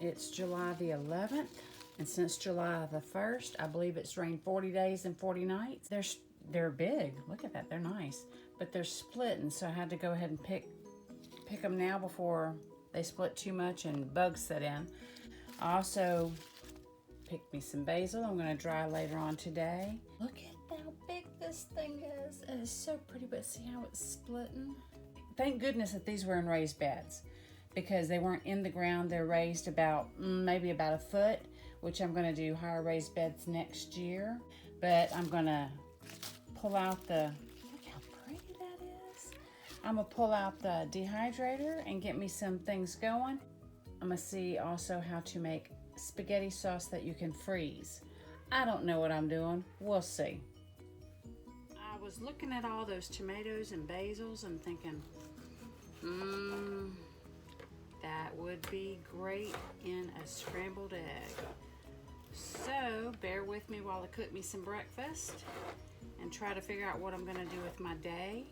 It's July the 11th, and since July the 1st, I believe it's rained 40 days and 40 nights. They're big. Look at that. They're nice. But they're splitting, so I had to go ahead and pick them now before they split too much and bugs set in. I also picked me some basil. I'm going to dry later on today. Look at how big this thing is. It is so pretty, but see how it's splitting? Thank goodness that these were in raised beds, because they weren't in the ground. They're raised about maybe about a foot, which I'm going to do higher raised beds next year. But I'm going to pull out the, look how pretty that is. I'm going to pull out the dehydrator and get me some things going. I'm going to see also how to make spaghetti sauce that you can freeze. I don't know what I'm doing. We'll see. I was looking at all those tomatoes and basils and thinking, that would be great in a scrambled egg. So bear with me while I cook me some breakfast and try to figure out what I'm gonna do with my day.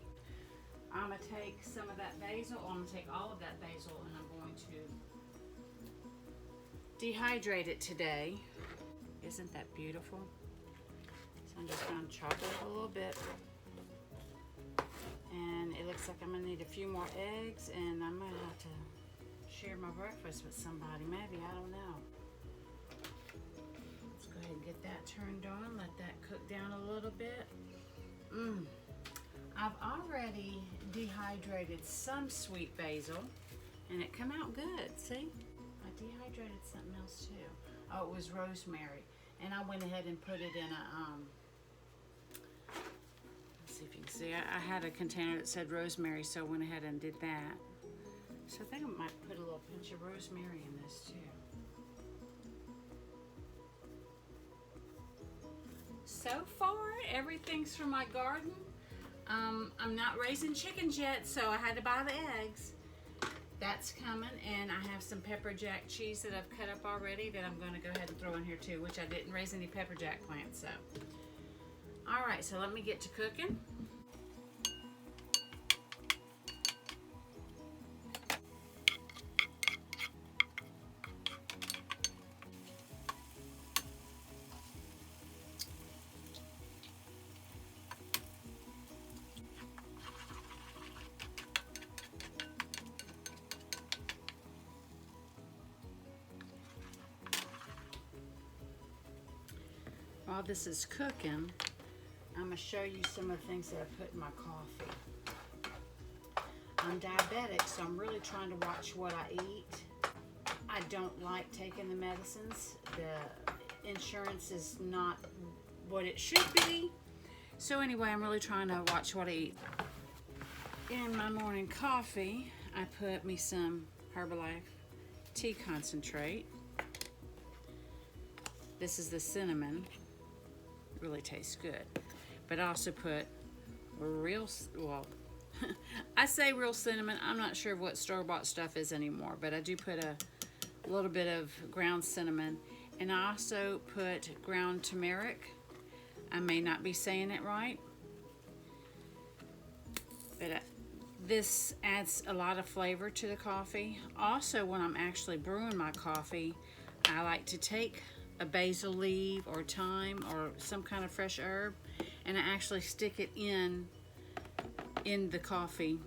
I'm gonna take some of that basil, I'm gonna take all of that basil, and I'm going to dehydrate it today. Isn't that beautiful? So I'm just gonna chop it a little bit. And it looks like I'm gonna need a few more eggs, and I'm gonna have to share my breakfast with somebody, maybe, I don't know. Let's go ahead and get that turned on, let that cook down a little bit. I've already dehydrated some sweet basil, and it come out good, see? I dehydrated something else too. Oh, it was rosemary, and I went ahead and put it in a, let's see if you can see, I had a container that said rosemary, so I went ahead and did that. So I think I might put a little pinch of rosemary in this too. So far, everything's from my garden. I'm not raising chickens yet, so I had to buy the eggs. That's coming, and I have some pepper jack cheese that I've cut up already that I'm going to go ahead and throw in here too, which I didn't raise any pepper jack plants, so. All right, so let me get to cooking. While this is cooking, I'm going to show you some of the things that I put in my coffee. I'm diabetic, so I'm really trying to watch what I eat. I don't like taking the medicines. The insurance is not what it should be. So anyway, I'm really trying to watch what I eat. In my morning coffee, I put me some Herbalife tea concentrate. This is the cinnamon. It really tastes good. But I also put real, well, I say real cinnamon. I'm not sure what store-bought stuff is anymore, but I do put a little bit of ground cinnamon. And I also put ground turmeric. I may not be saying it right, but this adds a lot of flavor to the coffee. Also, when I'm actually brewing my coffee, I like to take a basil leaf or thyme or some kind of fresh herb, and I actually stick it in the coffee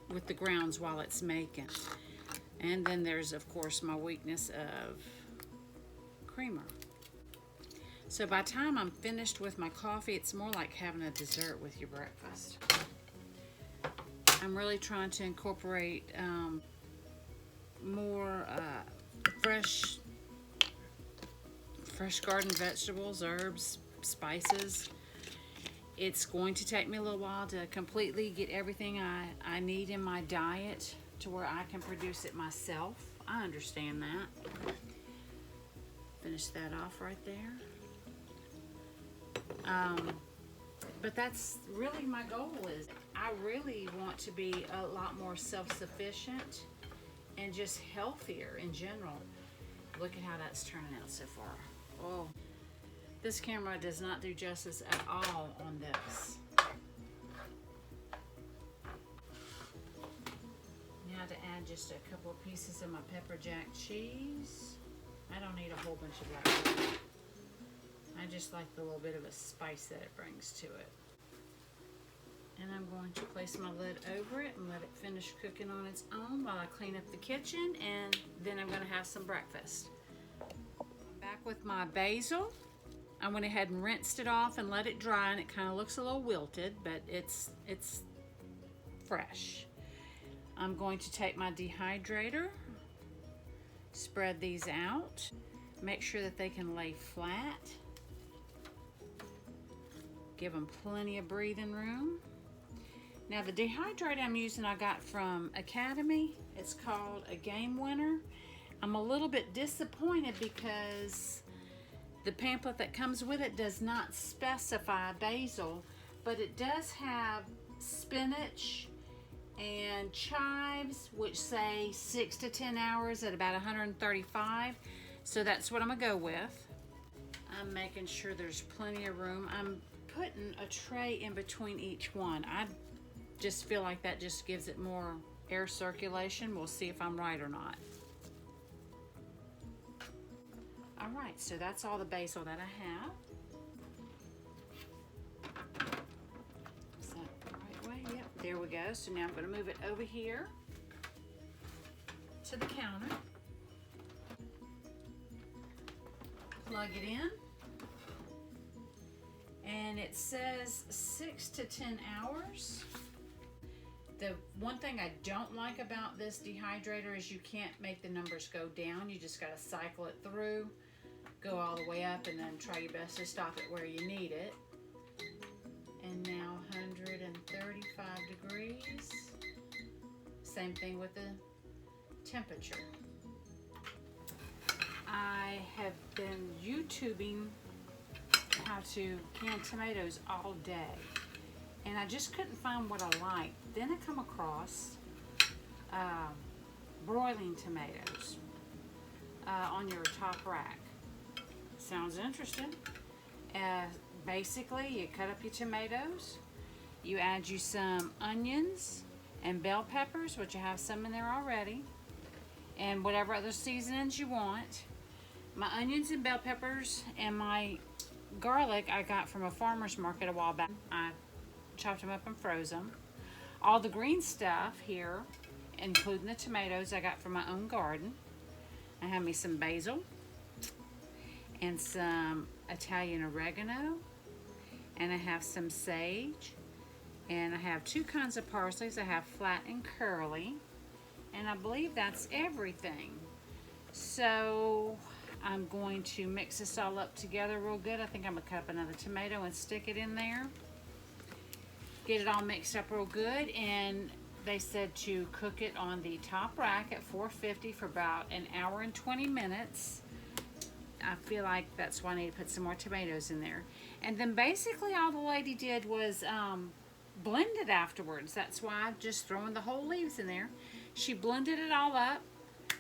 with the grounds while it's making. And then there's, of course, my weakness of creamer. So by the time I'm finished with my coffee, it's more like having a dessert with your breakfast. I'm really trying to incorporate more fresh garden vegetables, herbs, spices. It's going to take me a little while to completely get everything I need in my diet to where I can produce it myself. I understand that. Finish that off right there. But that's really my goal. Is I really want to be a lot more self-sufficient and just healthier in general. Look at how that's turning out so far. Oh, this camera does not do justice at all on this. Now about to add just a couple of pieces of my pepper jack cheese. I don't need a whole bunch of black pepper. I just like the little bit of a spice that it brings to it. And I'm going to place my lid over it and let it finish cooking on its own while I clean up the kitchen, and then I'm going to have some breakfast. I'm back with my basil. I went ahead and rinsed it off and let it dry, and it kind of looks a little wilted, but it's fresh. I'm going to take my dehydrator, spread these out, make sure that they can lay flat, give them plenty of breathing room. Now the dehydrator I'm using I got from Academy. It's called a Game Winner. I'm a little bit disappointed because the pamphlet that comes with it does not specify basil, but it does have spinach and chives, which say 6 to 10 hours at about 135. So that's what I'm gonna go with. I'm making sure there's plenty of room. I'm putting a tray in between each one. I just feel like that just gives it more air circulation. We'll see if I'm right or not. All right, so that's all the basil that I have. Is that the right way? Yep, there we go. So now I'm going to move it over here to the counter. Plug it in. And it says 6 to 10 hours. The one thing I don't like about this dehydrator is you can't make the numbers go down. You just got to cycle it through, go all the way up, and then try your best to stop it where you need it. And now 135 degrees. Same thing with the temperature. I have been YouTubing how to can tomatoes all day, and I just couldn't find what I liked. Then I come across broiling tomatoes on your top rack. Sounds interesting. Basically, you cut up your tomatoes, you add you some onions and bell peppers, which you have some in there already, and whatever other seasonings you want. My onions and bell peppers and my garlic I got from a farmer's market a while back. I chopped them up and froze them. All the green stuff here, including the tomatoes, I got from my own garden. I have me some basil and some Italian oregano, and I have some sage, and I have 2 kinds of parsleys. I have flat and curly, and I believe that's everything. So I'm going to mix this all up together real good. I think I'm gonna cut up another tomato and stick it in there. Get it all mixed up real good, and they said to cook it on the top rack at 450 for about an hour and 20 minutes. I feel like that's why I need to put some more tomatoes in there. And then basically all the lady did was blend it afterwards. That's why I'm just throwing the whole leaves in there. She blended it all up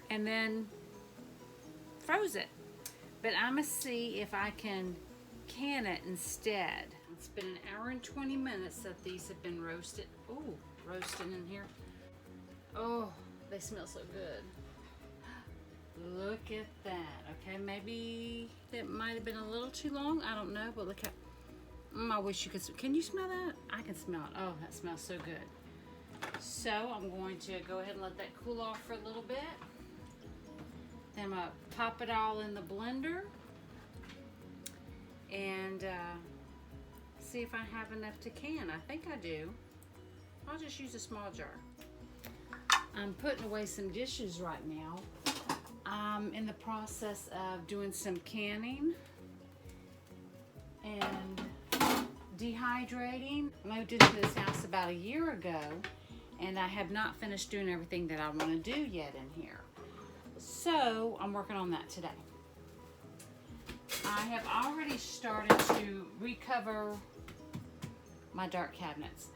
and then froze it. But I'm gonna see if I can it instead. It's been an hour and 20 minutes that these have been roasted. Oh, roasting in here. Oh, they smell so good. Look at that. Okay, maybe it might have been a little too long. I don't know, but look how, I wish you could, can you smell that? I can smell it. Oh, that smells so good. So I'm going to go ahead and let that cool off for a little bit. Then I'm gonna pop it all in the blender and see if I have enough to can. I think I do. I'll just use a small jar. I'm putting away some dishes right now. I'm in the process of doing some canning and dehydrating. I moved into this house about a year ago, and I have not finished doing everything that I want to do yet in here. So I'm working on that today. I have already started to recover my dark cabinets,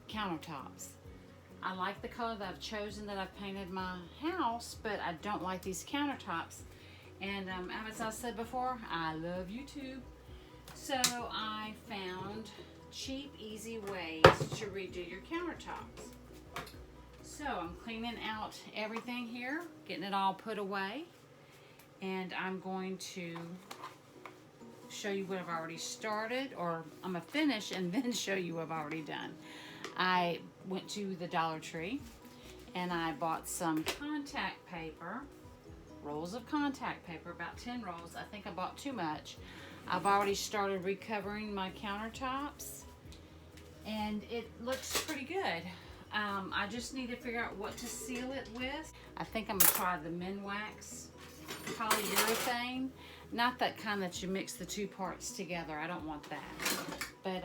countertops. I like the color that I've chosen, that I've painted my house, but I don't like these countertops. And as I said before, I love YouTube. So I found cheap, easy ways to redo your countertops. So I'm cleaning out everything here, getting it all put away, and I'm going to show you what I've already started, or I'm gonna finish and then show you what I've already done. I went to the Dollar Tree and I bought some contact paper, rolls of contact paper, about 10 rolls. I think I bought too much. I've already started recovering my countertops and it looks pretty good. I just need to figure out what to seal it with. I think I'm gonna try the Minwax polyurethane. Not that kind that you mix the two parts together. I don't want that. But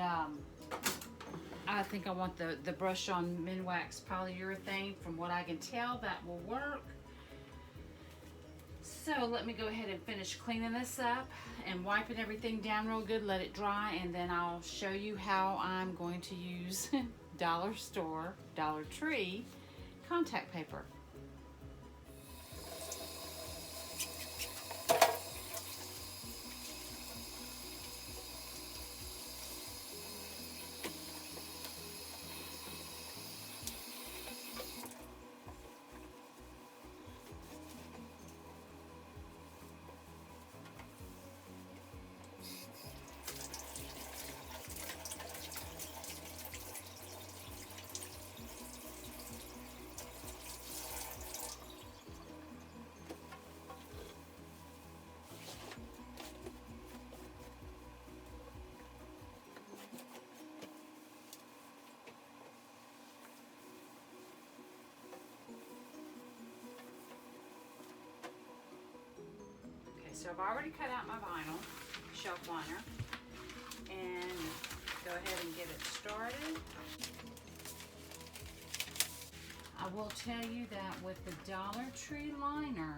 I think I want the brush on Minwax polyurethane. From what I can tell, that will work. So let me go ahead and finish cleaning this up and wiping everything down real good, let it dry, and then I'll show you how I'm going to use Dollar Tree contact paper. So I've already cut out my vinyl shelf liner, and go ahead and get it started. I will tell you that with the Dollar Tree liner,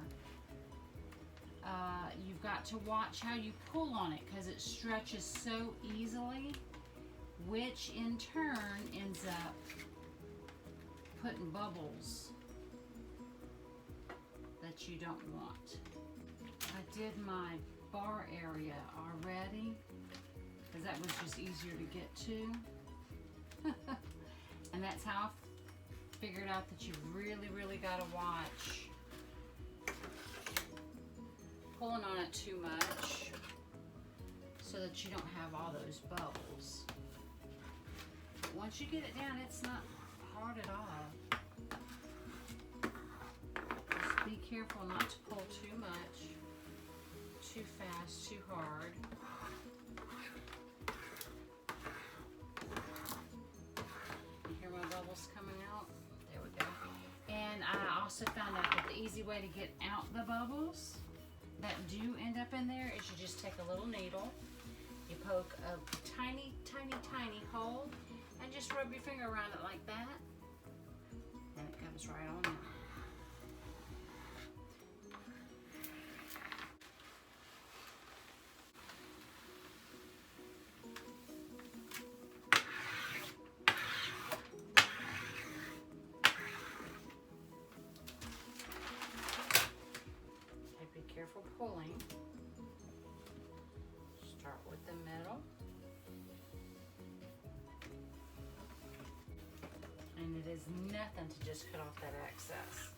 you've got to watch how you pull on it because it stretches so easily, which in turn ends up putting bubbles that you don't want. I did my bar area already because that was just easier to get to. And that's how I figured out that you really got to watch pulling on it too much so that you don't have all those bubbles. But once you get it down, it's not hard at all. Just be careful not to pull too much, too fast, too hard. You hear my bubbles coming out? There we go. And I also found out that the easy way to get out the bubbles that do end up in there is you just take a little needle, you poke a tiny hole, and just rub your finger around it like that, and it comes right on out. Careful pulling. Start with the middle. And it is nothing to just cut off that excess.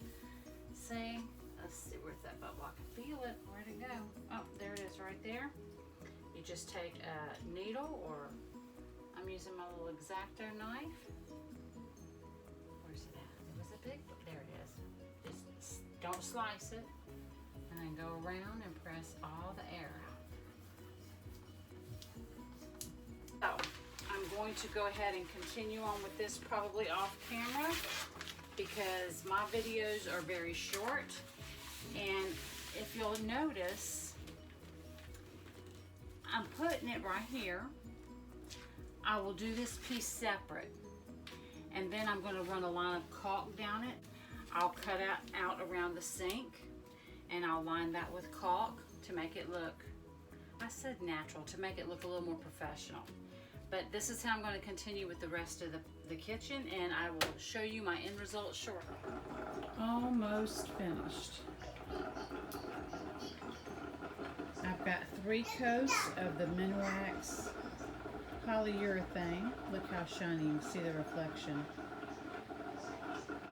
See? Let's see, where's that bubble? I can feel it. Where'd it go? Oh, there it is right there. You just take a needle, or I'm using my little X-Acto knife. Where's it at? It was a big one. There it is. Just don't slice it. And then go around and press all the air out. So I'm going to go ahead and continue on with this probably off camera because my videos are very short. And if you'll notice, I'm putting it right here. I will do this piece separate. And then I'm going to run a line of caulk down it. I'll cut out around the sink. And I'll line that with caulk to make it look, I said natural, to make it look a little more professional. But this is how I'm going to continue with the rest of the kitchen, and I will show you my end result shortly. Almost finished. I've got 3 coats of the Minwax polyurethane. Look how shiny, you can see the reflection.